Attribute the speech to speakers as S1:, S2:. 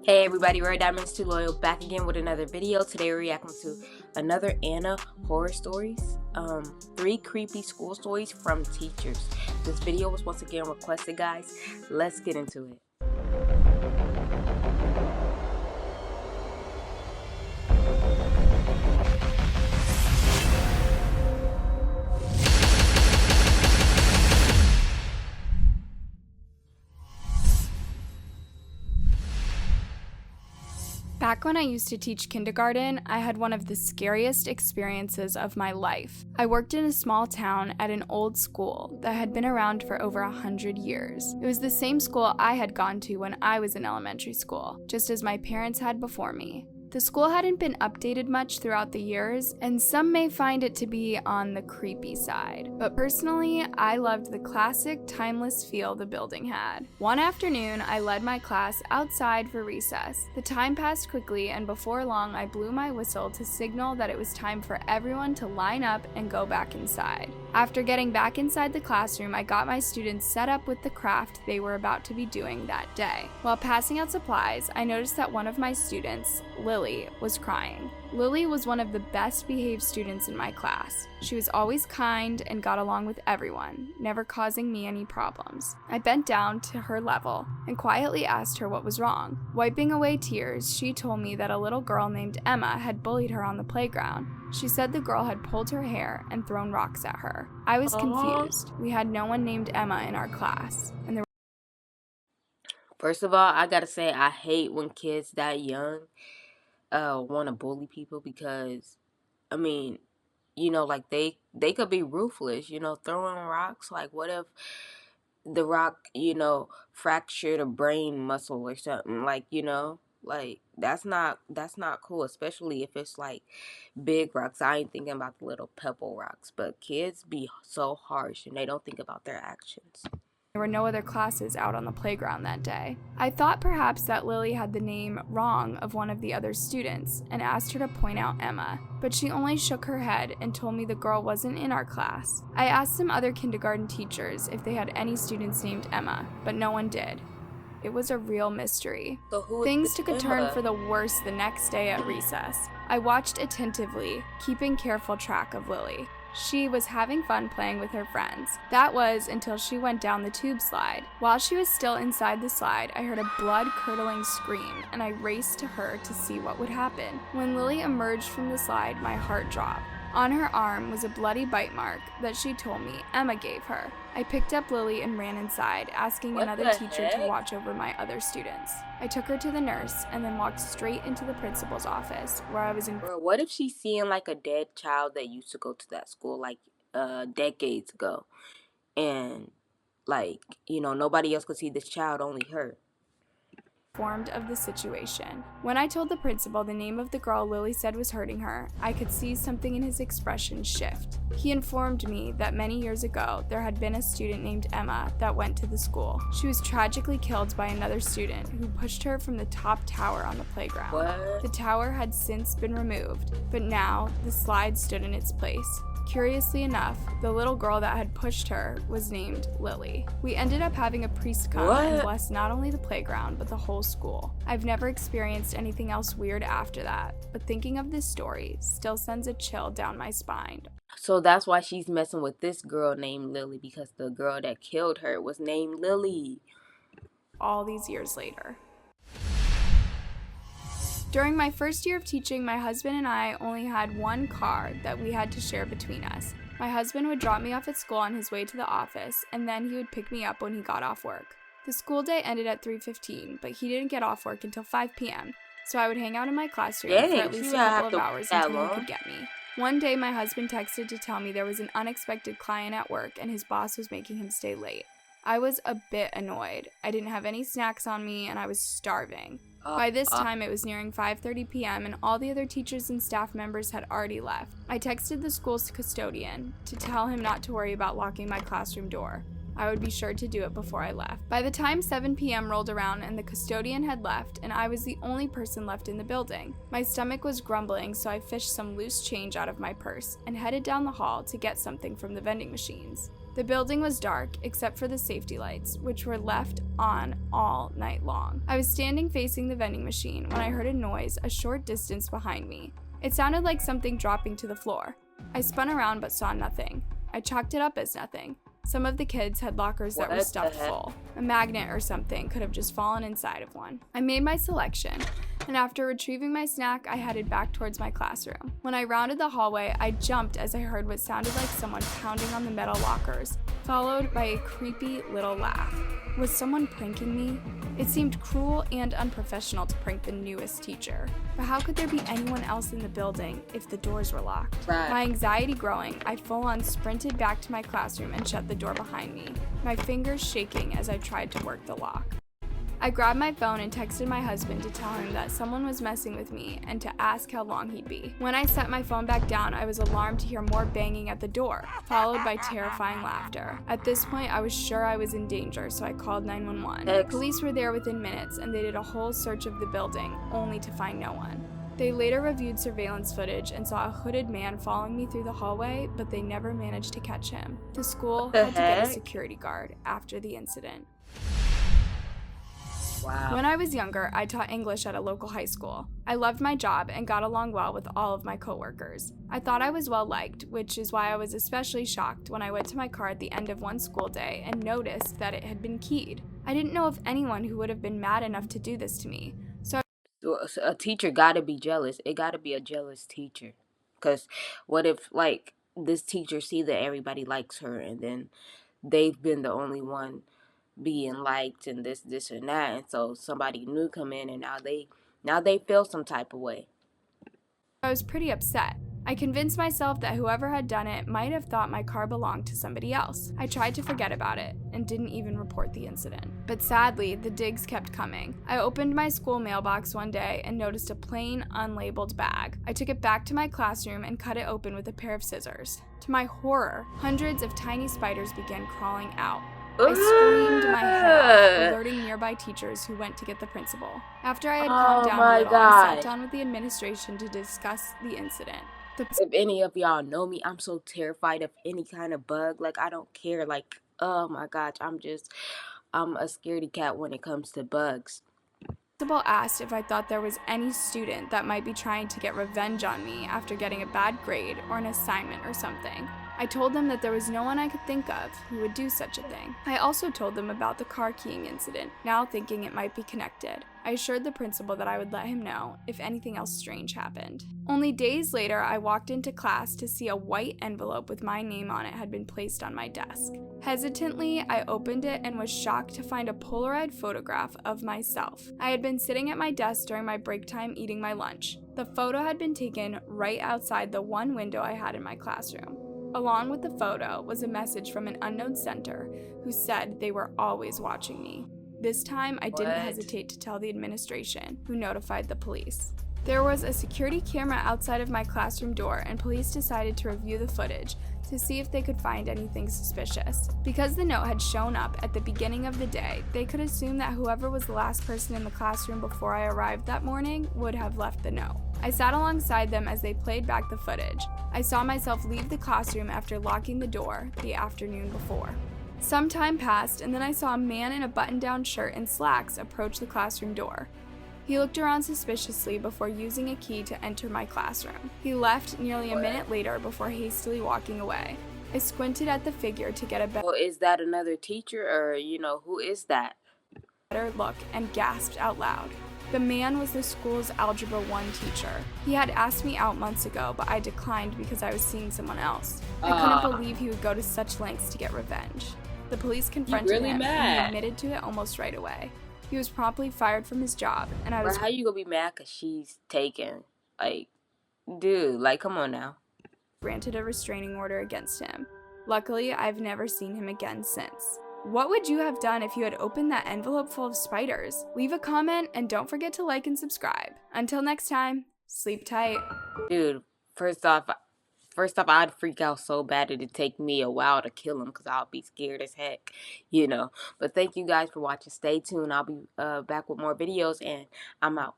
S1: Hey everybody, Rare Diamonds 2 Loyal back again with another video. Today we're reacting to another Anna horror stories. 3 creepy school stories from teachers. This video was once again requested, guys. Let's get into it.
S2: Back when I used to teach kindergarten, I had one of the scariest experiences of my life. I worked in a small town at an old school that had been around for over 100 years. It was the same school I had gone to when I was in elementary school, just as my parents had before me. The school hadn't been updated much throughout the years, and some may find it to be on the creepy side. But personally, I loved the classic, timeless feel the building had. One afternoon, I led my class outside for recess. The time passed quickly, and before long, I blew my whistle to signal that it was time for everyone to line up and go back inside. After getting back inside the classroom, I got my students set up with the craft they were about to be doing that day. While passing out supplies, I noticed that one of my students, Lily, was crying. Lily was one of the best behaved students in my class. She was always kind and got along with everyone, never causing me any problems. I bent down to her level and quietly asked her what was wrong. Wiping away tears, she told me that a little girl named Emma had bullied her on the playground. She said the girl had pulled her hair and thrown rocks at her. I was confused. We had no one named Emma in our class, and
S1: First of all, I gotta say I hate when kids that young want to bully people because, I mean, like they could be ruthless, throwing rocks. Like, what if the rock, fractured a brain muscle or something? Like that's not cool, especially if it's like big rocks. I ain't thinking about the little pebble rocks, but kids be so harsh and they don't think about their actions.
S2: there were no other classes out on the playground that day. I thought perhaps that Lily had the name wrong of one of the other students and asked her to point out Emma, but she only shook her head and told me the girl wasn't in our class. I asked some other kindergarten teachers if they had any students named Emma, but no one did. It was a real mystery.
S1: So
S2: Things took a turn for the worse the next day at recess. I watched attentively, keeping careful track of Lily. She was having fun playing with her friends. That was until she went down the tube slide. While she was still inside the slide, I heard a blood-curdling scream, and I raced to her to see what would happen. When Lily emerged from the slide, my heart dropped. On her arm was a bloody bite mark that she told me Emma gave her. I picked up Lily and ran inside, asking another teacher to watch over my other students. I took her to the nurse and then walked straight into the principal's office, where I was in.
S1: Bro, what if she's seeing like a dead child that used to go to that school like decades ago, and like nobody else could see this child, only her?
S2: Informed of the situation. When I told the principal the name of the girl Lily said was hurting her, I could see something in his expression shift. He informed me that many years ago there had been a student named Emma that went to the school. She was tragically killed by another student who pushed her from the top tower on the playground.
S1: What?
S2: The tower had since been removed, but now the slide stood in its place. Curiously enough, the little girl that had pushed her was named Lily. We ended up having a priest come and bless not only the playground, but the whole school. I've never experienced anything else weird after that, but thinking of this story still sends a chill down my spine.
S1: So that's why she's messing with this girl named Lily, because the girl that killed her was named Lily.
S2: All these years later. During my first year of teaching, my husband and I only had one car that we had to share between us. My husband would drop me off at school on his way to the office, and then he would pick me up when he got off work. The school day ended at 3:15, but he didn't get off work until 5 p.m., so I would hang out in my classroom for at least a couple of hours until he could get me. One day, my husband texted to tell me there was an unexpected client at work and his boss was making him stay late. I was a bit annoyed. I didn't have any snacks on me and I was starving. By this time, it was nearing 5:30 p.m. and all the other teachers and staff members had already left. I texted the school's custodian to tell him not to worry about locking my classroom door. I would be sure to do it before I left. By the time 7 p.m. rolled around and the custodian had left and I was the only person left in the building, my stomach was grumbling, so I fished some loose change out of my purse and headed down the hall to get something from the vending machines. The building was dark, except for the safety lights, which were left on all night long. I was standing facing the vending machine when I heard a noise a short distance behind me. It sounded like something dropping to the floor. I spun around but saw nothing. I chalked it up as nothing. Some of the kids had lockers that were stuffed full. A magnet or something could have just fallen inside of one. I made my selection, and after retrieving my snack, I headed back towards my classroom. When I rounded the hallway, I jumped as I heard what sounded like someone pounding on the metal lockers, followed by a creepy little laugh. Was someone pranking me? It seemed cruel and unprofessional to prank the newest teacher. But how could there be anyone else in the building if the doors were locked?
S1: Right.
S2: My anxiety growing, I full-on sprinted back to my classroom and shut the door behind me, my fingers shaking as I tried to work the lock. I grabbed my phone and texted my husband to tell him that someone was messing with me and to ask how long he'd be. When I set my phone back down, I was alarmed to hear more banging at the door, followed by terrifying laughter. At this point, I was sure I was in danger, so I called 911. Police were there within minutes, and they did a whole search of the building, only to find no one. They later reviewed surveillance footage and saw a hooded man following me through the hallway, but they never managed to catch him. The school had to get a security guard after the incident.
S1: Wow.
S2: When I was younger, I taught English at a local high school. I loved my job and got along well with all of my coworkers. I thought I was well liked, which is why I was especially shocked when I went to my car at the end of one school day and noticed that it had been keyed. I didn't know of anyone who would have been mad enough to do this to me. So
S1: A teacher gotta be jealous. It gotta be a jealous teacher. Because what if, like, this teacher see that everybody likes her and then they've been the only one being liked and this and that, and so somebody new come in and now they feel some type of way.
S2: I was pretty upset. I convinced myself that whoever had done it might have thought my car belonged to somebody else. I tried to forget about it and didn't even report the incident. But sadly, the digs kept coming. I opened my school mailbox one day and noticed a plain, unlabeled bag. I took it back to my classroom and cut it open with a pair of scissors. To my horror, hundreds of tiny spiders began crawling out. I screamed my head off, alerting nearby teachers who went to get the principal. After I had calmed down a little, I sat down with the administration to discuss the incident.
S1: If any of y'all know me, I'm so terrified of any kind of bug. Like, I don't care. Like, oh my gosh, I'm a scaredy cat when it comes to bugs.
S2: The principal asked if I thought there was any student that might be trying to get revenge on me after getting a bad grade or an assignment or something. I told them that there was no one I could think of who would do such a thing. I also told them about the car keying incident, now thinking it might be connected. I assured the principal that I would let him know if anything else strange happened. Only days later, I walked into class to see a white envelope with my name on it had been placed on my desk. Hesitantly, I opened it and was shocked to find a Polaroid photograph of myself. I had been sitting at my desk during my break time eating my lunch. The photo had been taken right outside the one window I had in my classroom. Along with the photo was a message from an unknown sender who said they were always watching me. This time, I didn't hesitate to tell the administration, who notified the police. There was a security camera outside of my classroom door, and police decided to review the footage to see if they could find anything suspicious. Because the note had shown up at the beginning of the day, they could assume that whoever was the last person in the classroom before I arrived that morning would have left the note. I sat alongside them as they played back the footage. I saw myself leave the classroom after locking the door the afternoon before. Some time passed, and then I saw a man in a button-down shirt and slacks approach the classroom door. He looked around suspiciously before using a key to enter my classroom. He left nearly a minute later before hastily walking away. I squinted at the figure to get a better
S1: Well, is that another teacher, or, who is that?
S2: look and gasped out loud. The man was the school's Algebra 1 teacher. He had asked me out months ago, but I declined because I was seeing someone else. I couldn't believe he would go to such lengths to get revenge. The police confronted him, and he admitted to it almost right away. He was promptly fired from his job, and I was...
S1: How you gonna be mad because she's taken? Like, dude, like, come on now.
S2: Granted a restraining order against him. Luckily, I've never seen him again since. What would you have done if you had opened that envelope full of spiders? Leave a comment and don't forget to like and subscribe. Until next time, sleep tight.
S1: Dude, first off, I'd freak out so bad it'd take me a while to kill him because I'll be scared as heck, But thank you guys for watching. Stay tuned. I'll be back with more videos, and I'm out.